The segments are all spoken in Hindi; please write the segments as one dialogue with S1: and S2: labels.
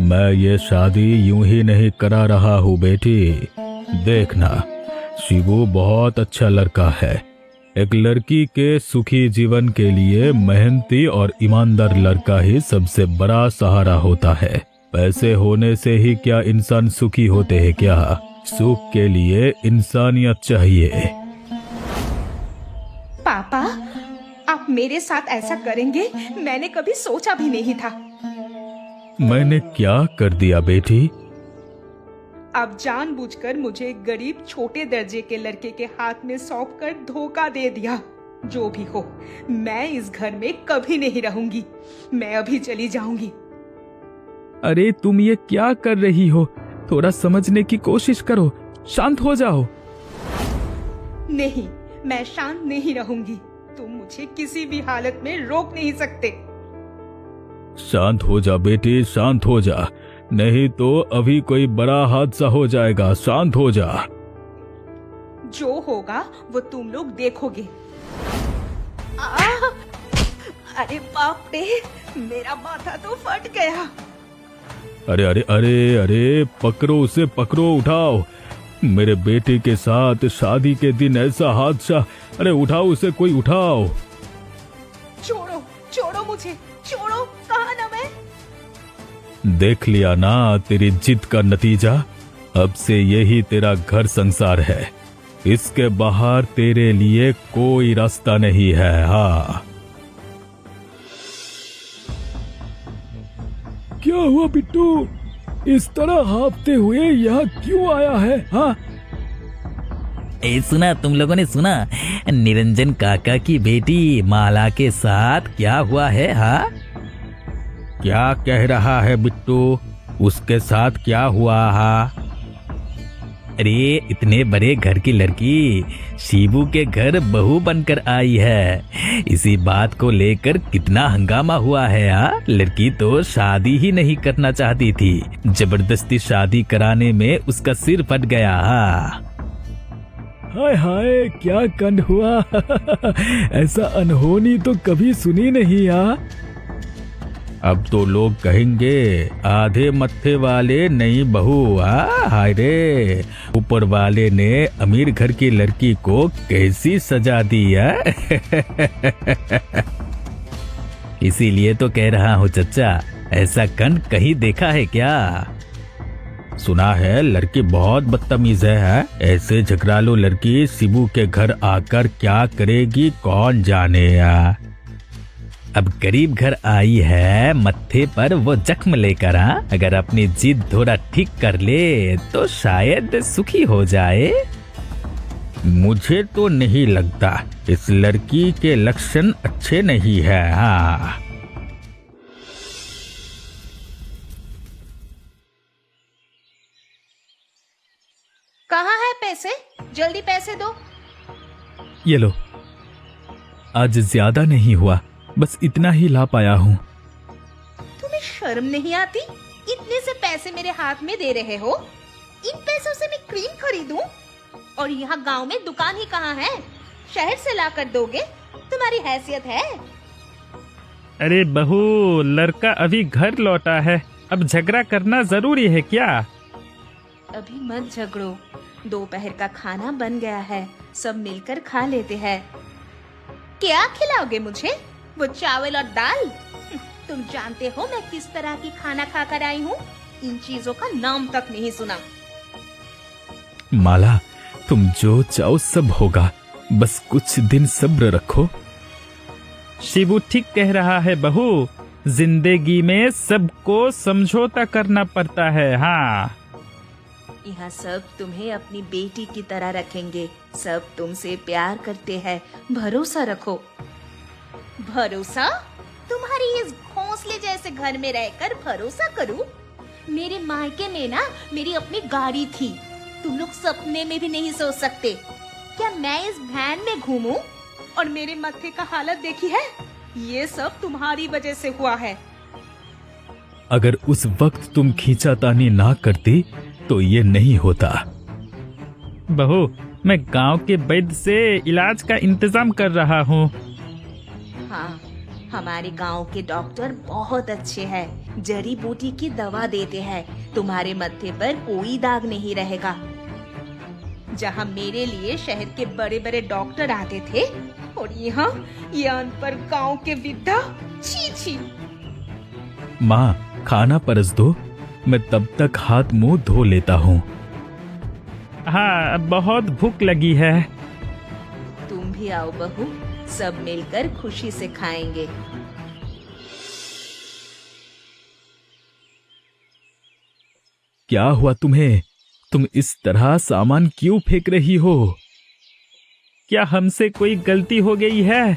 S1: मैं ये शादी यूं ही नहीं करा रहा हूँ बेटी। देखना, शिबू बहुत अच्छा लड़का है। एक लड़की के सुखी जीवन के लिए मेहनती और ईमानदार लड़का ही सबसे बड़ा सहारा होता है। पैसे होने से ही क्या इंसान सुखी होते हैं क्या? सुख के लिए इंसानियत चाहिए।
S2: पापा, आप मेरे साथ ऐसा करेंगे मैंने कभी सोचा भी नहीं था।
S1: मैंने क्या कर दिया बेटी?
S2: आप जानबूझकर मुझे गरीब छोटे दर्जे के लड़के के हाथ में सौंपकर धोखा दे दिया। जो भी हो, मैं इस घर में कभी नहीं रहूंगी। मैं अभी चली जाऊंगी।
S1: अरे तुम ये क्या कर रही हो? थोड़ा समझने की कोशिश करो, शांत हो जाओ।
S2: नहीं, मैं शांत नहीं रहूंगी। तुम मुझे किसी भी हालत में रोक नहीं सकते।
S1: शांत हो जा बेटी, शांत हो जा, नहीं तो अभी कोई बड़ा हादसा हो जाएगा। शांत हो जा।
S2: जो होगा वो तुम लोग देखोगे। अरे बाप रे, मेरा माथा तो फट गया।
S1: अरे अरे अरे अरे, पकड़ो उसे, पकड़ो, उठाओ। मेरे बेटे के साथ शादी के दिन ऐसा हादसा। अरे उठाओ उसे, कोई उठाओ।
S2: छोड़ो, छोड़ो मुझे, छोड़ो। कहाँ ना मैं?
S1: देख लिया ना तेरी जिद का नतीजा। अब से यही तेरा घर संसार है। इसके बाहर तेरे लिए कोई रास्ता नहीं है। हाँ, क्या हुआ बिट्टू? इस तरह हाँफते हुए यहाँ क्यों आया है? हाँ,
S3: सुना, तुम लोगों ने सुना निरंजन काका की बेटी माला के साथ क्या हुआ है? हाँ,
S1: क्या कह रहा है बिट्टू? उसके साथ क्या हुआ? हाँ,
S3: अरे इतने बड़े घर की लड़की शिबू के घर बहू बनकर आई है। इसी बात को लेकर कितना हंगामा हुआ है। हाँ, लड़की तो शादी ही नहीं करना चाहती थी। जबरदस्ती शादी कराने में उसका सिर फट गया। हाँ,
S1: हाय हाय, क्या कांड हुआ? ऐसा अनहोनी तो कभी सुनी नहीं। हाँ, अब तो लोग कहेंगे आधे मत्थे वाले नई बहू। हाय रे, ऊपर वाले ने अमीर घर की लड़की को कैसी सजा दी है।
S3: इसीलिए तो कह रहा हूँ चच्चा, ऐसा कांड कहीं देखा है क्या?
S1: सुना है लड़की बहुत बदतमीज है। ऐसे झगड़ालू लड़की शिबू के घर आकर क्या करेगी कौन जाने।
S3: अब गरीब घर आई है, मत्थे पर वो जख्म लेकर। अगर अपनी जिद थोड़ा ठीक कर ले तो शायद सुखी हो जाए।
S1: मुझे तो नहीं लगता। इस लड़की के लक्षण अच्छे नहीं है। हाँ,
S2: कहाँ है पैसे? जल्दी पैसे दो।
S1: ये लो। आज ज्यादा नहीं हुआ, बस इतना ही ला पाया हूँ।
S2: तुम्हें शर्म नहीं आती? इतने से पैसे मेरे हाथ में दे रहे हो। इन पैसों से मैं क्रीम खरीदूं? और यहाँ गांव में दुकान ही कहाँ है? शहर से ला कर दोगे? तुम्हारी हैसियत है?
S4: अरे बहू, लड़का अभी घर लौटा है, अब झगड़ा करना जरूरी है क्या?
S2: अभी मत झगड़ो, दोपहर का खाना बन गया है, सब मिलकर खा लेते हैं। क्या खिलाओगे मुझे? वो चावल और दाल? तुम जानते हो मैं किस तरह की खाना खाकर आई हूँ। इन चीजों का नाम तक नहीं सुना।
S1: माला, तुम जो चाहो सब होगा, बस कुछ दिन सब्र रखो।
S4: शिबू ठीक कह रहा है बहू, जिंदगी में सबको समझौता करना पड़ता है। हाँ,
S2: यहाँ सब तुम्हें अपनी बेटी की तरह रखेंगे। सब तुमसे प्यार करते हैं, भरोसा रखो। भरोसा? तुम्हारी इस घोंसले जैसे घर में रहकर भरोसा करूं? मेरे मायके में ना मेरी अपनी गाड़ी थी। तुम लोग सपने में भी नहीं सोच सकते। क्या मैं इस वैन में घूमूं? और मेरे मत्थे का हालत देखी है? ये सब तुम्हारी वजह से हुआ है।
S1: अगर उस वक्त तुम खींचातानी ना करती तो ये नहीं होता।
S4: बहू, मैं गांव के वैद्य से इलाज का इंतजाम कर रहा हूँ।
S2: हाँ, हमारे गांव के डॉक्टर बहुत अच्छे हैं, जड़ी बूटी की दवा देते हैं, तुम्हारे मत्थे पर कोई दाग नहीं रहेगा। जहाँ मेरे लिए शहर के बड़े बड़े डॉक्टर आते थे और यहाँ ये अनपढ़ गांव के वृद्धा, छी छी।
S1: माँ, खाना परस दो, मैं तब तक हाथ मुंह धो लेता हूँ।
S4: हाँ, बहुत भूख लगी है।
S2: तुम भी आओ बहू, सब मिलकर खुशी से खाएंगे।
S1: क्या हुआ तुम्हें? तुम इस तरह सामान क्यों फेंक रही हो?
S4: क्या हमसे कोई गलती हो गई है?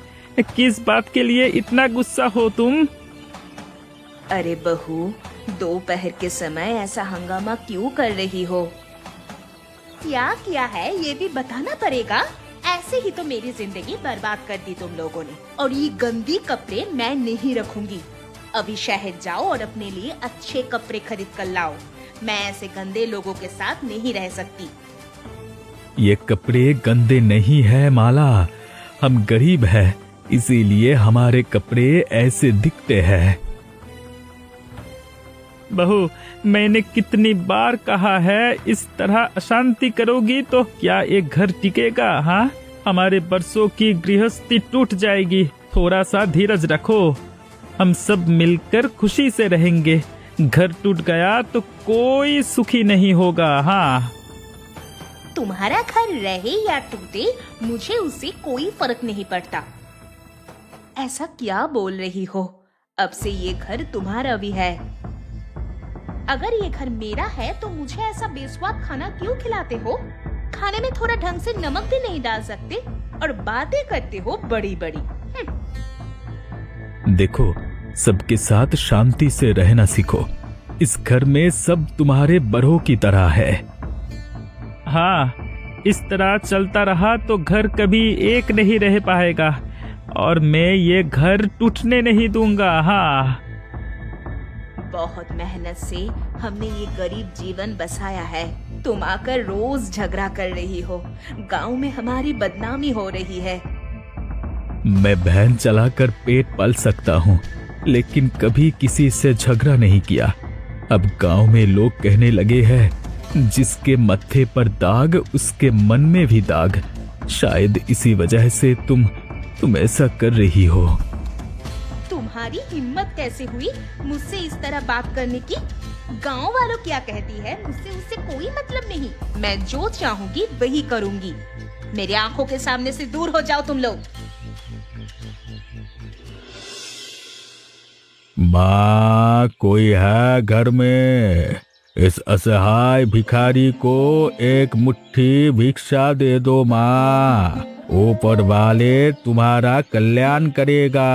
S4: किस बात के लिए इतना गुस्सा हो तुम?
S2: अरे बहू, दोपहर के समय ऐसा हंगामा क्यों कर रही हो? क्या किया है ये भी बताना पड़ेगा। ऐसे ही तो मेरी जिंदगी बर्बाद कर दी तुम लोगों ने। और ये गंदी कपड़े मैं नहीं रखूंगी। अभी शहर जाओ और अपने लिए अच्छे कपड़े खरीद कर लाओ। मैं ऐसे गंदे लोगों के साथ नहीं रह सकती।
S1: ये कपड़े गंदे नहीं है माला, हम गरीब हैं, इसीलिए हमारे कपड़े ऐसे दिखते हैं।
S4: बहू, मैंने कितनी बार कहा है, इस तरह अशांति करोगी तो क्या एक घर टिकेगा? हाँ, हमारे बरसों की गृहस्थी टूट जाएगी। थोड़ा सा धीरज रखो, हम सब मिलकर खुशी से रहेंगे। घर टूट गया तो कोई सुखी नहीं होगा। हाँ,
S2: तुम्हारा घर रहे या टूटे, मुझे उससे कोई फर्क नहीं पड़ता। ऐसा क्या बोल रही हो? अब से ये घर तुम्हारा भी है। अगर ये घर मेरा है तो मुझे ऐसा बेस्वाद खाना क्यों खिलाते हो? खाने में थोड़ा ढंग से नमक भी नहीं डाल सकते और बातें करते हो बड़ी बड़ी।
S1: देखो, सबके साथ शांति से रहना सीखो। इस घर में सब तुम्हारे बड़ों की तरह है।
S4: हाँ, इस तरह चलता रहा तो घर कभी एक नहीं रह पाएगा और मैं ये घर टूटने नहीं दूंगा। हाँ,
S2: बहुत मेहनत से हमने ये गरीब जीवन बसाया है। तुम आकर रोज झगड़ा कर रही हो। गांव में हमारी बदनामी हो रही है।
S1: मैं बहन चलाकर पेट पाल सकता हूँ, लेकिन कभी किसी से झगड़ा नहीं किया। अब गांव में लोग कहने लगे हैं, जिसके मत्थे पर दाग उसके मन में भी दाग। शायद इसी वजह से तुम ऐसा कर रही हो।
S2: तुम्हारी हिम्मत कैसे हुई मुझसे इस तरह बात करने की? गांव वालों क्या कहती है, मुझसे उससे कोई मतलब नहीं। मैं जो चाहूंगी वही करूंगी। मेरी आंखों के सामने से दूर हो जाओ तुम लोग।
S1: माँ, कोई है घर में? इस असहाय भिखारी को एक मुट्ठी भिक्षा दे दो माँ। ऊपर वाले तुम्हारा कल्याण करेगा।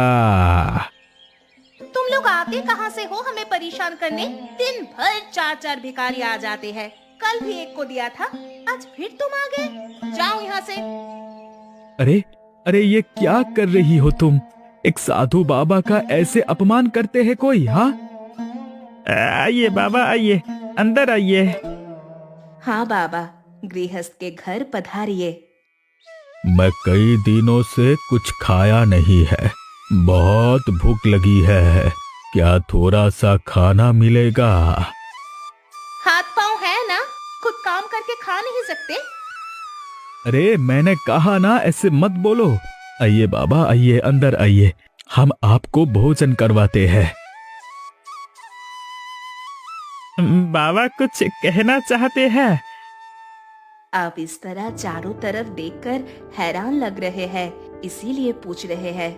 S2: तुम लोग आते कहाँ से हो हमें परेशान करने? दिन भर 4-4 भिखारी आ जाते हैं। कल भी एक को दिया था, आज फिर तुम आ गए। जाओ यहाँ से।
S1: अरे अरे, ये क्या कर रही हो तुम? एक साधु बाबा का ऐसे अपमान करते हैं कोई? हाँ,
S4: आइए बाबा, आइए, अंदर आइए।
S2: हाँ बाबा, गृहस्थ के घर पधारिए।
S1: मैं कई दिनों से कुछ खाया नहीं है, बहुत भूख लगी है। क्या थोड़ा सा खाना मिलेगा?
S2: हाथ पाँव है ना, खुद काम करके खा नहीं सकते?
S1: अरे मैंने कहा ना, ऐसे मत बोलो। आइए बाबा, आइए, अंदर आइए, हम आपको भोजन करवाते हैं।
S4: बाबा कुछ कहना चाहते हैं?
S2: आप इस तरह चारों तरफ देखकर हैरान लग रहे हैं, इसीलिए पूछ रहे हैं।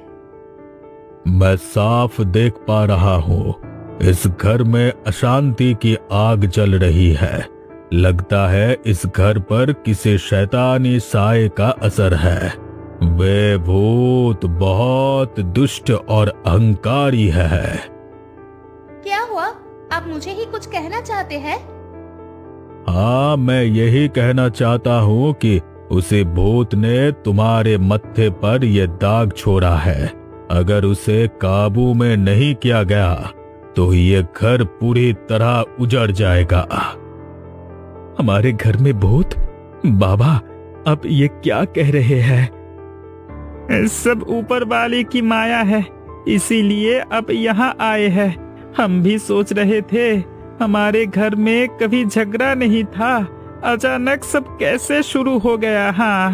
S1: मैं साफ देख पा रहा हूँ, इस घर में अशांति की आग जल रही है। लगता है इस घर पर किसी शैतानी साए का असर है। वे भूत बहुत दुष्ट और अहंकारी है।
S2: क्या हुआ? आप मुझे ही कुछ कहना चाहते हैं?
S1: हाँ, मैं यही कहना चाहता हूँ कि उसे भूत ने तुम्हारे मत्थे पर यह दाग छोड़ा है। अगर उसे काबू में नहीं किया गया तो ये घर पूरी तरह उजड़ जाएगा। हमारे घर में भूत? बाबा, अब ये क्या कह रहे हैं?
S4: सब ऊपर वाले की माया है। इसीलिए अब यहाँ आए हैं। हम भी सोच रहे थे, हमारे घर में कभी झगड़ा नहीं था, अचानक सब कैसे शुरू हो गया। हाँ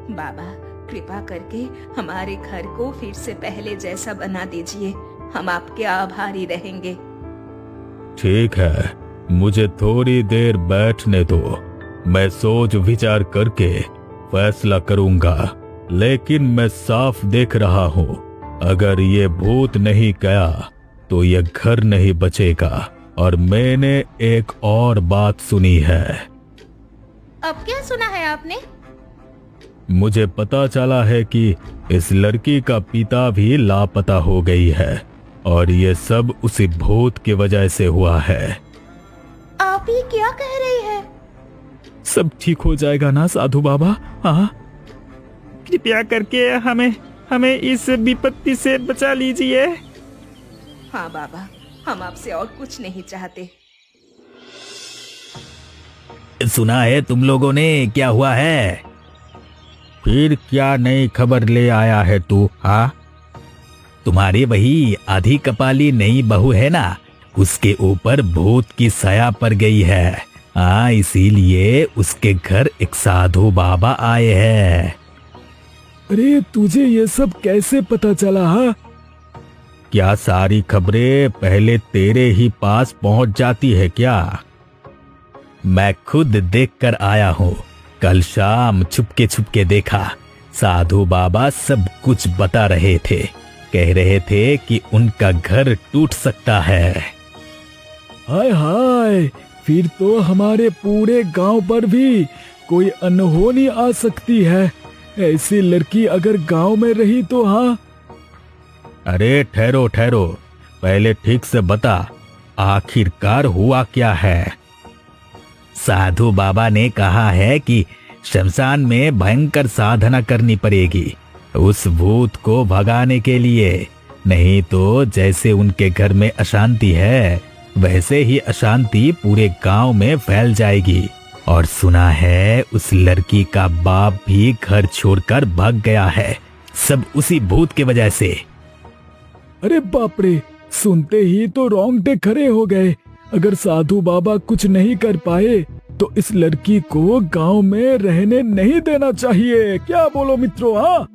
S2: बाबा, कृपा करके हमारे घर को फिर से पहले जैसा बना दीजिए। हम आपके आभारी रहेंगे।
S1: ठीक है, मुझे थोड़ी देर बैठने दो। मैं सोच विचार करके फैसला करूंगा, लेकिन मैं साफ देख रहा हूँ, अगर ये भूत नहीं गया तो ये घर नहीं बचेगा। और मैंने एक और बात सुनी है।
S2: अब क्या सुना है आपने?
S1: मुझे पता चला है कि इस लड़की का पिता भी लापता हो गई है, और ये सब उसी भूत की वजह से हुआ है।
S2: आप ही क्या कह रही है?
S1: सब ठीक हो जाएगा ना साधु बाबा? हाँ,
S4: कृपया करके हमें इस विपत्ति से बचा लीजिए।
S2: हाँ बाबा, हम आपसे और कुछ नहीं चाहते।
S3: सुना है तुम लोगों ने, क्या हुआ है?
S1: फिर क्या नई खबर ले आया है तू? हाँ,
S3: तुम्हारी वही आधी कपाली नई बहू है ना, उसके ऊपर भूत की साया पड़ गई है। हाँ, इसीलिए उसके घर एक साधु बाबा आए हैं।
S1: अरे तुझे ये सब कैसे पता चला? हाँ, क्या सारी खबरें पहले तेरे ही पास पहुंच जाती है क्या?
S3: मैं खुद देखकर आया हूँ। कल शाम छुपके देखा, साधु बाबा सब कुछ बता रहे थे। कह रहे थे कि उनका घर टूट सकता है।
S1: हाय हाय, फिर तो हमारे पूरे गांव पर भी कोई अनहोनी आ सकती है। ऐसी लड़की अगर गांव में रही तो। हाँ, अरे ठहरो ठहरो, पहले ठीक से बता, आखिरकार हुआ क्या है?
S3: साधु बाबा ने कहा है कि शमशान में भयंकर साधना करनी पड़ेगी उस भूत को भगाने के लिए, नहीं तो जैसे उनके घर में अशांति है वैसे ही अशांति पूरे गांव में फैल जाएगी। और सुना है उस लड़की का बाप भी घर छोड़कर भाग गया है, सब उसी भूत की वजह से।
S1: अरे बाप रे, सुनते ही तो रोंगटे खड़े हो गए। अगर साधु बाबा कुछ नहीं कर पाए तो इस लड़की को गांव में रहने नहीं देना चाहिए। क्या बोलो मित्रों? हाँ,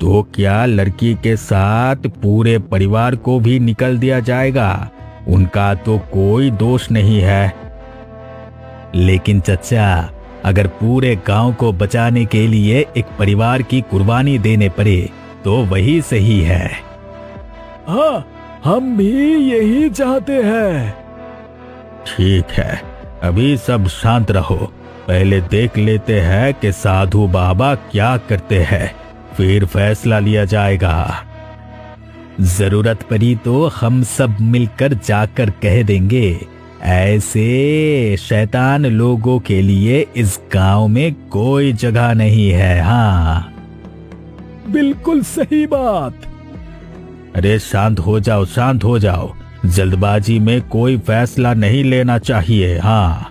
S1: तो क्या लड़की के साथ पूरे परिवार को भी निकल दिया जाएगा? उनका तो कोई दोष नहीं है।
S3: लेकिन चचा, अगर पूरे गांव को बचाने के लिए एक परिवार की कुर्बानी देने पड़े तो वही सही है।
S1: हाँ, हम भी यही चाहते हैं। ठीक है, अभी सब शांत रहो। पहले देख लेते हैं कि साधु बाबा क्या करते हैं, फिर फैसला लिया जाएगा।
S3: जरूरत पड़ी तो हम सब मिलकर जाकर कह देंगे, ऐसे शैतान लोगों के लिए इस गांव में कोई जगह नहीं है। हाँ,
S1: बिल्कुल सही बात। अरे शांत हो जाओ, शांत हो जाओ, जल्दबाजी में कोई फैसला नहीं लेना चाहिए। हाँ,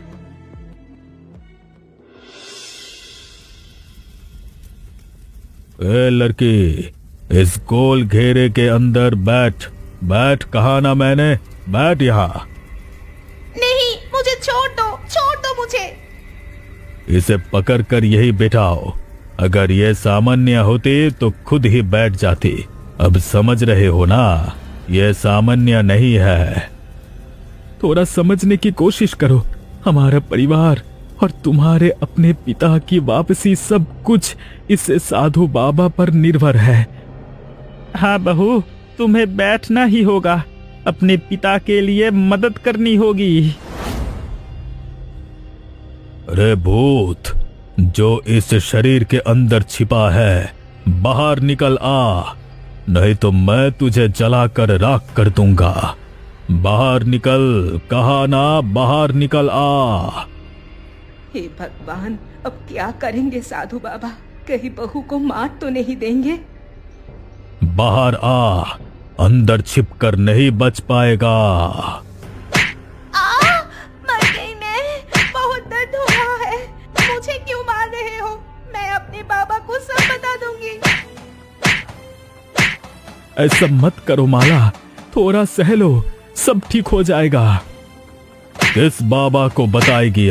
S1: ए लड़की, इस गोल घेरे के अंदर बैठ। बैठ, कहा ना मैंने, बैठ यहाँ।
S2: नहीं, मुझे छोड़ दो मुझे।
S1: इसे पकड़कर यही बिठाओ। अगर ये सामान्य होती तो खुद ही बैठ जाती। अब समझ रहे हो ना, ये सामान्य नहीं है। थोड़ा समझने की कोशिश करो। हमारा परिवार और तुम्हारे अपने पिता की वापसी सब कुछ इस साधु बाबा पर निर्भर है।
S4: हाँ बहू, तुम्हें बैठना ही होगा, अपने पिता के लिए मदद करनी होगी।
S1: अरे भूत, जो इस शरीर के अंदर छिपा है, बाहर निकल आ, नहीं तो मैं तुझे जलाकर राख कर दूंगा। बाहर निकल, कहा ना, बाहर निकल आ।
S2: हे भगवान, अब क्या करेंगे साधु बाबा? कहीं बहू को मार तो नहीं देंगे?
S1: बाहर आ, अंदर छिपकर नहीं बच पाएगा।
S2: मर गई मैं, बहुत दर्द हो रहा है। मुझे क्यों मार रहे हो? मैं अपने बाबा को सब बता दूंगी।
S1: ऐसा मत करो माला, थोड़ा सह लो, सब ठीक हो जाएगा। किस बाबा को बताएगी?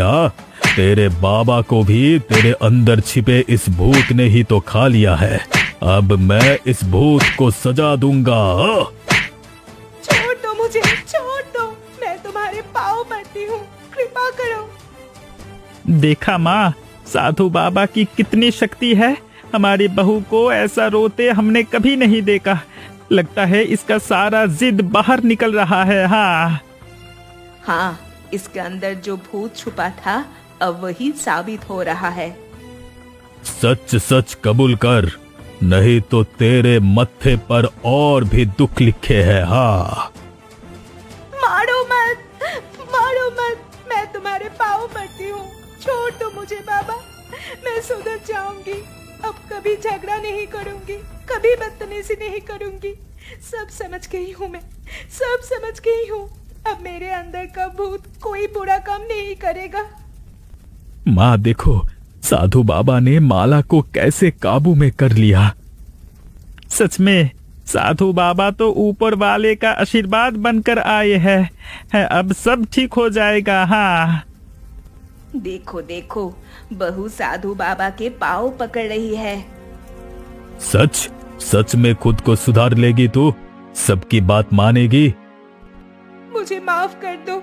S1: तेरे बाबा को भी तेरे अंदर छिपे इस भूत ने ही तो खा लिया है। अब मैं इस भूत को सजा दूंगा।
S2: छोड़ दो मुझे, छोड़ दो, मैं तुम्हारे पाँव पड़ती हूँ, कृपा करो।
S4: देखा माँ, साधु बाबा की कितनी शक्ति है। हमारी बहू को ऐसा रोते हमने कभी नहीं देखा। लगता है इसका सारा जिद बाहर निकल रहा है।
S2: हाँ, इसके अंदर जो भूत छुपा था अब वही साबित हो रहा है।
S1: सच सच कबूल कर, नहीं तो तेरे मत्थे पर और भी दुख लिखे हैं। हाँ,
S2: मारो मत, मारो मत, मैं तुम्हारे पाँव पड़ती हूँ, छोड़ दो मुझे बाबा, मैं सुधर जाऊंगी। अब कभी झगड़ा नहीं करूंगी, कभी बदतमीजी नहीं करूंगी। सब समझ गई हूँ मैं, सब समझ गई हूँ। अब मेरे अंदर का भूत कोई बुरा काम नहीं करेगा।
S1: माँ देखो, साधु बाबा ने माला को कैसे काबू में कर लिया।
S4: सच में साधु बाबा तो ऊपर वाले का आशीर्वाद बनकर आए हैं। अब सब ठीक हो जाएगा। हाँ,
S2: देखो देखो, बहू साधु बाबा के पाँव पकड़ रही है।
S1: सच सच में खुद को सुधार लेगी तू? सबकी बात मानेगी?
S2: मुझे माफ कर दो,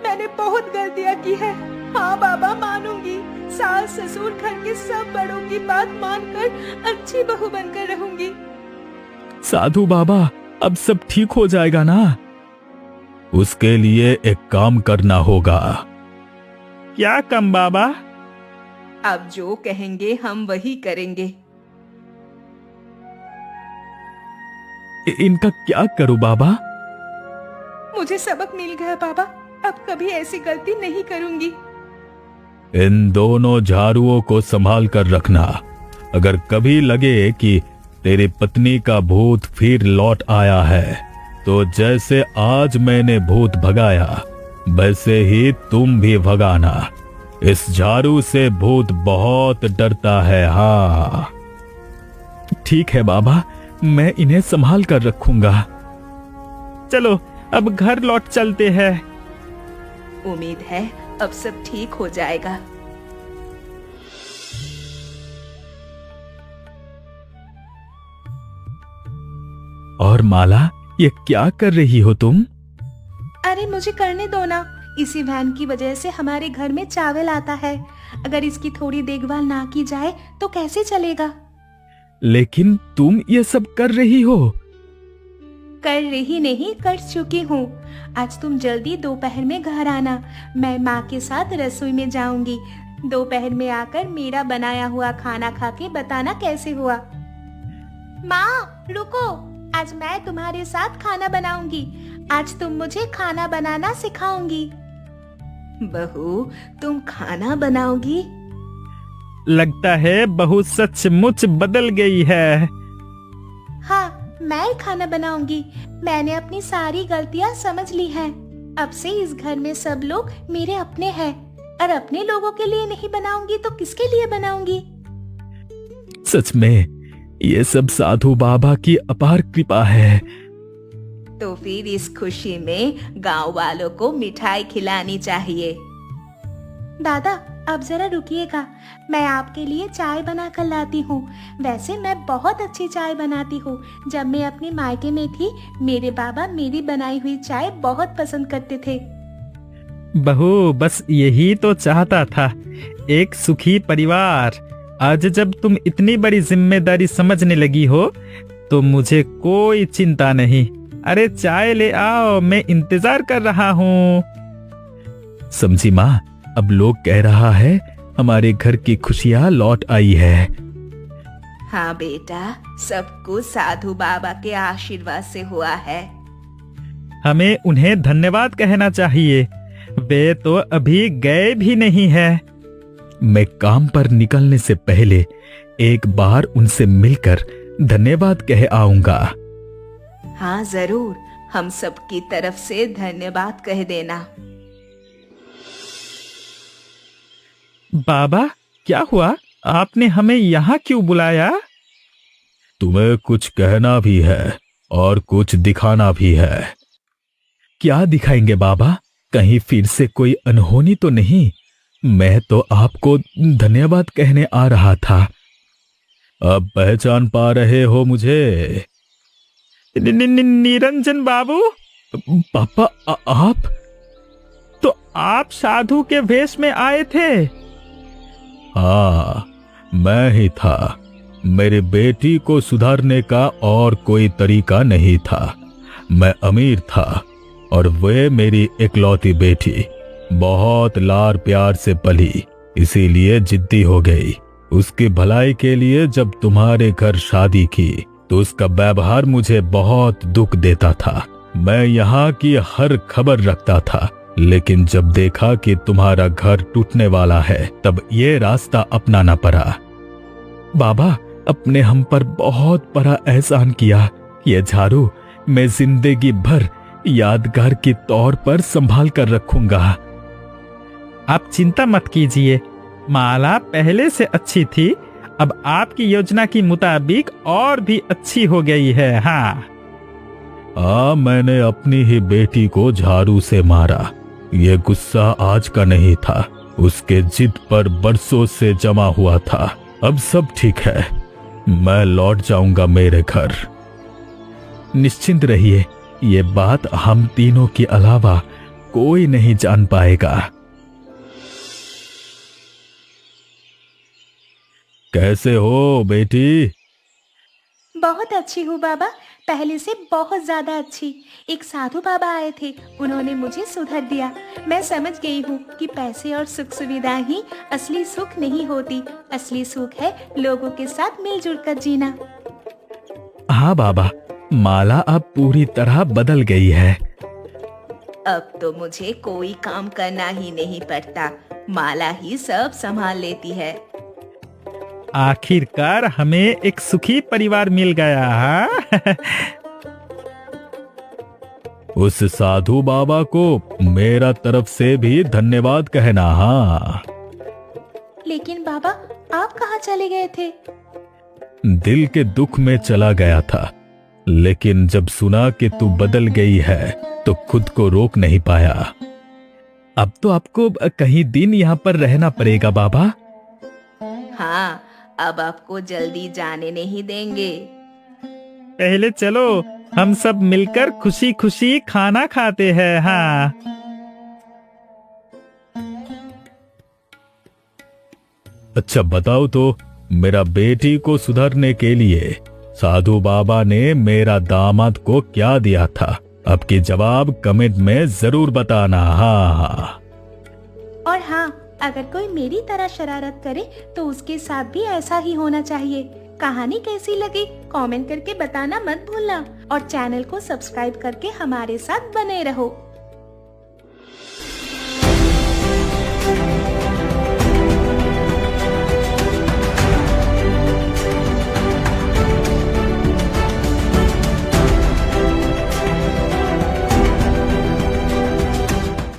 S2: मैंने बहुत गलतियाँ की है। हाँ बाबा, मानूंगी। सास ससुर घर के सब बड़ों की बात मानकर अच्छी बहू बनकर रहूंगी।
S1: साधु बाबा, अब सब ठीक हो जाएगा ना? उसके लिए एक काम करना होगा।
S4: क्या कम बाबा?
S2: अब जो कहेंगे हम वही करेंगे।
S1: इनका क्या करूं बाबा?
S2: मुझे सबक मिल गया बाबा, अब कभी ऐसी गलती नहीं करूंगी।
S1: इन दोनों झाड़ुओं को संभाल कर रखना। अगर कभी लगे कि तेरी पत्नी का भूत फिर लौट आया है, तो जैसे आज मैंने भूत भगाया, वैसे ही तुम भी भगाना। इस झाड़ू से भूत बहुत डरता है। हाँ, ठीक है बाबा, मैं इन्हें संभाल कर रखूंगा।
S4: चलो अब घर लौट चलते हैं।
S2: उम्मीद है अब सब ठीक हो जाएगा।
S1: और माला, ये क्या कर रही हो तुम?
S2: अरे मुझे करने दो ना, इसी वैन की वजह से हमारे घर में चावल आता है। अगर इसकी थोड़ी देखभाल ना की जाए तो कैसे चलेगा?
S1: लेकिन तुम ये सब कर रही हो?
S2: कर रही नहीं, कर चुकी हूँ। आज तुम जल्दी दोपहर में घर आना, मैं माँ के साथ रसोई में जाऊंगी। दोपहर में आकर मेरा बनाया हुआ खाना खा के बताना कैसे हुआ। माँ रुको, आज मैं तुम्हारे साथ खाना बनाऊंगी। आज तुम मुझे खाना बनाना सिखाओगी। बहू, तुम खाना बनाओगी?
S4: लगता है बहू सचमुच बदल गई है।
S2: हाँ, मैं खाना बनाऊंगी। मैंने अपनी सारी गलतियाँ समझ ली हैं। अब से इस घर में सब लोग मेरे अपने हैं, और अपने लोगों के लिए नहीं बनाऊंगी तो किसके लिए बनाऊंगी?
S1: सच में ये सब साधु बाबा की अपार कृपा है।
S2: तो फिर इस खुशी में गांव वालों को मिठाई खिलानी चाहिए। दादा, अब जरा रुकिएगा, मैं आपके लिए चाय बना कर लाती हूँ। वैसे मैं बहुत अच्छी चाय बनाती हूँ। जब मैं अपनी मायके में थी, मेरे बाबा मेरी बनाई हुई चाय बहुत पसंद करते थे।
S4: बहू, बस यही तो चाहता था, एक सुखी परिवार। आज जब तुम इतनी बड़ी जिम्मेदारी समझने लगी हो, तो मुझे कोई चिंता नहीं। अरे चाय ले आओ, मैं इंतजार कर रहा हूँ।
S1: समझी माँ, अब लोग कह रहा है हमारे घर की खुशियाँ लौट आई है।
S2: हाँ बेटा, सब कुछ साधु बाबा के आशीर्वाद से हुआ है।
S4: हमें उन्हें धन्यवाद कहना चाहिए, वे तो अभी गए भी नहीं है।
S1: मैं काम पर निकलने से पहले एक बार उनसे मिलकर धन्यवाद कह आऊंगा।
S2: हाँ जरूर, हम सबकी तरफ से धन्यवाद कह देना।
S4: बाबा, क्या हुआ? आपने हमें यहाँ क्यों बुलाया?
S1: तुम्हें कुछ कहना भी है, और कुछ दिखाना भी है।
S4: क्या दिखाएंगे बाबा? कहीं फिर से कोई अनहोनी तो नहीं? मैं तो आपको धन्यवाद कहने आ रहा था।
S1: अब पहचान पा रहे हो मुझे?
S4: निरंजन बाबू। पापा आप तो आप साधु के वेश में आए थे?
S1: हाँ, मैं ही था। मेरी बेटी को सुधारने का और कोई तरीका नहीं था। मैं अमीर था और वे मेरी इकलौती बेटी बहुत लार प्यार से पली, इसीलिए जिद्दी हो गई। उसकी भलाई के लिए जब तुम्हारे घर शादी की तो उसका व्यवहार मुझे बहुत दुख देता था। मैं यहाँ की हर खबर रखता था, लेकिन जब देखा कि तुम्हारा घर टूटने वाला है तब ये रास्ता अपनाना पड़ा।
S4: बाबा, अपने हम पर बहुत बड़ा एहसान किया। ये झाड़ू मैं जिंदगी भर यादगार के तौर पर संभाल कर रखूंगा। आप चिंता मत कीजिए, माला पहले से अच्छी थी, अब आपकी योजना के मुताबिक और भी अच्छी हो गई है। हाँ,
S1: मैंने अपनी ही बेटी को झाड़ू से मारा। ये गुस्सा आज का नहीं था, उसके जिद पर बरसों से जमा हुआ था। अब सब ठीक है, मैं लौट जाऊंगा मेरे घर।
S4: निश्चिंत रहिए, ये बात हम तीनों के अलावा कोई नहीं जान पाएगा।
S1: कैसे हो बेटी?
S2: बहुत अच्छी हूँ बाबा, पहले से बहुत ज्यादा अच्छी। एक साधु बाबा आए थे, उन्होंने मुझे सुधर दिया। मैं समझ गई हूँ कि पैसे और सुख सुविधा ही असली सुख नहीं होती। असली सुख है लोगों के साथ मिलजुल कर जीना।
S4: हाँ बाबा, माला अब पूरी तरह बदल गई है।
S2: अब तो मुझे कोई काम करना ही नहीं पड़ता, माला ही सब संभाल लेती है।
S4: आखिरकार हमें एक सुखी परिवार मिल गया। हाँ?
S1: उस साधु बाबा को मेरा तरफ से भी धन्यवाद कहना। हाँ,
S2: लेकिन बाबा, आप कहाँ चले गए थे?
S1: दिल के दुख में चला गया था, लेकिन जब सुना कि तू बदल गई है तो खुद को रोक नहीं पाया।
S4: अब तो आपको कहीं दिन यहाँ पर रहना पड़ेगा बाबा।
S2: हाँ, अब आपको जल्दी जाने नहीं देंगे।
S4: पहले चलो हम सब मिलकर खुशी खुशी खाना खाते हैं। हाँ,
S1: अच्छा बताओ तो, मेरा बेटी को सुधारने के लिए साधु बाबा ने मेरा दामाद को क्या दिया था? अब की जवाब कमेंट में जरूर बताना। हाँ,
S2: और हाँ, अगर कोई मेरी तरह शरारत करे तो उसके साथ भी ऐसा ही होना चाहिए। कहानी कैसी लगी कमेंट करके बताना मत भूलना, और चैनल को सब्सक्राइब करके हमारे साथ बने रहो।